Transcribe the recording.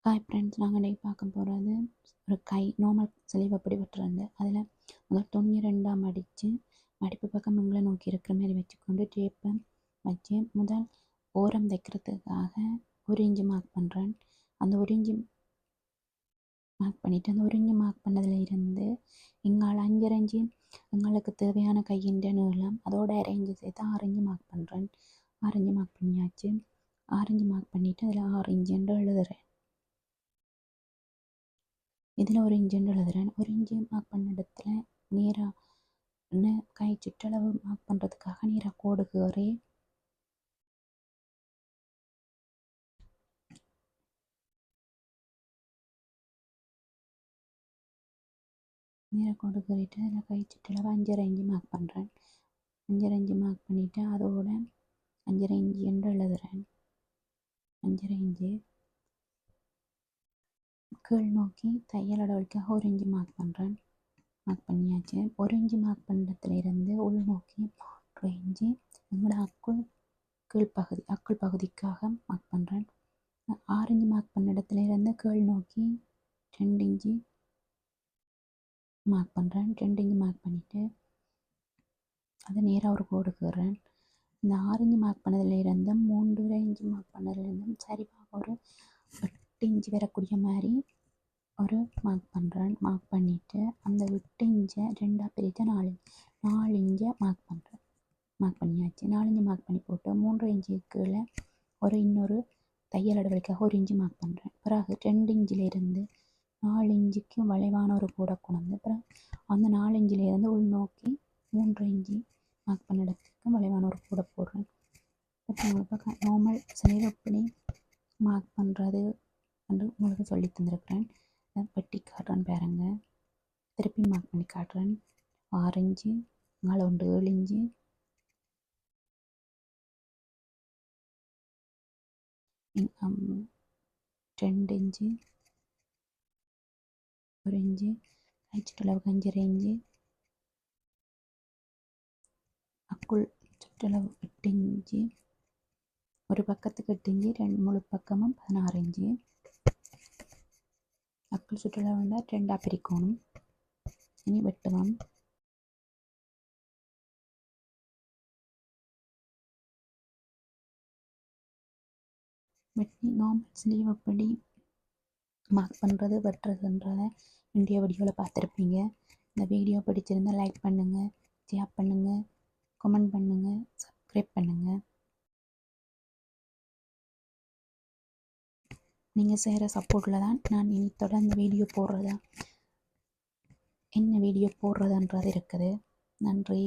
Hi friends, நாங்கள் இன்றைக்கி பார்க்க போகிறது ஒரு கை நார்மல் ஸ்லீவ் அப்படி வெட்டுறது. அதில் முதல் துணியை ரெண்டாக மடித்து மடிப்பு பக்கம் எங்களை நோக்கி இருக்கிற மாதிரி வச்சுக்கொண்டு டேப்பை வச்சு முதல் ஓரம் தைக்கிறதுக்காக 1 இன்ச்சு மார்க் பண்ணுறேன். அந்த 1 இன்ச்சு மார்க் பண்ணிவிட்டு அந்த 1 இன்ச்சு மார்க் பண்ணதில் இருந்து எங்களால் 5 இன்ச்சு எங்களுக்கு தேவையான கையின் நீளம் அதோட 1/2 இன்ச்சு சேர்த்து 6 இன்ச்சு மார்க் பண்ணுறேன். 6 இன்ச்சு மார்க் பண்ணியாச்சு. 6 இன்ச்சு மார்க் பண்ணிவிட்டு அதில் 6 இன்ச்சுன்னு எழுதுகிறேன். இதில் 1 இன்ச்சுன்னு எழுதுகிறேன். 1 இன்ச்சு மார்க் பண்ண இடத்துல நேராக கை சுற்றளவு மார்க் பண்ணுறதுக்காக நேராக கோடு கீறி நேராக கோடு கீறிட்டு அதில் கை சுற்றளவு 5.5 இன்ச்சு மார்க் பண்ணுறேன். 5.5 இன்ச்சு மார்க் பண்ணிவிட்டு அதோட 5.5 இன்ச்சு என்று எழுதுகிறேன். 5.5 இன்ச்சு கீழ் நோக்கி தையல் அளவுக்காக 1 இன்ச்சு மார்க் பண்ணுறேன். மார்க் பண்ணியாச்சு. 1 இன்ச்சு மார்க் பண்ணுறதுல இருந்து உள் நோக்கி 3 இன்ச்சு எங்களோட அக்குள் பகுதிக்காக மார்க் பண்ணுறேன். 6 இன்ச்சு மார்க் பண்ண இடத்துல இருந்து கீழ் நோக்கி 2 இன்ச்சு மார்க் பண்ணுறேன். 2 இன்ச்சு மார்க் பண்ணிவிட்டு அதை நேராக ஒரு கோடு கீறேன். இந்த 6 இன்ச்சு மார்க் பண்ணதில் இருந்து 3 இன்ச்சு மார்க் பண்ணதுலேருந்து சரிவாக ஒரு 8 இன்ச்சு வரக்கூடிய மாதிரி ஒரு மார்க் பண்ணுறேன். மார்க் பண்ணிவிட்டு அந்த 8 இன்ச்சை 2ஆக பிரித்து 4 இன்ச்சை மார்க் பண்ணுறேன். மார்க் பண்ணியாச்சு. 4 இன்ச்சு மார்க் பண்ணி போட்டு 3 இன்ச்சு கீழே இன்னொரு தையல் அளவுக்காக 1 இன்ச்சு மார்க் பண்ணுறேன். பிறகு 2 இன்ச்சிலேருந்து 4 இன்ச்சுக்கு வளைவான ஒரு கூடை கொண்டு அப்புறம் அந்த 4 இன்ச்சிலேருந்து உள் நோக்கி 3 இன்ச்சு மார்க் பண்ண இடத்துக்கு வளைவான ஒரு கூடை போடுறேன். இப்போ உங்களுக்கு நார்மல் ஸ்லீவ் எப்படி மார்க் பண்ணுறது என்று உங்களுக்கு சொல்லி தந்திருக்கிறேன். வெட்டி காட்டுறேன் பாருங்க. திருப்பி மார்க் பண்ணி காட்டுறேன். 6 இன்ச்சு மேலே 7 இன்ச்சு 2 இன்ச்சு 1 இன்ச்சு கை சுற்றளவுக்கு 5.5 இன்ச்சு அக்குள் சுற்றளவு 8 இன்ச்சு ஒரு பக்கத்துக்கு 8 இன்ச்சு முழு பக்கமும் 16 இன்ச்சு அக்குள் சுற்றளவு 2ஆக பிரிக்கணும். இனி வெட்டுவோம். வெட்டி நார்மல் ஸ்லீவ் எப்படி மார்க் பண்ணுறது வெட்டுறதுன்றதை இந்திய வீடியோவில் பார்த்துருப்பீங்க. இந்த வீடியோ பிடிச்சிருந்தால் லைக் பண்ணுங்கள், ஷேர் பண்ணுங்கள், கமெண்ட் பண்ணுங்கள், சப்ஸ்கிரைப் பண்ணுங்கள். நீங்கள் செய்கிற சப்போர்ட்டில் தான் நான் இனி தொடர்ந்து வீடியோ போடுறதா என்ன வீடியோ போடுறதுன்றது இருக்குது. நன்றி.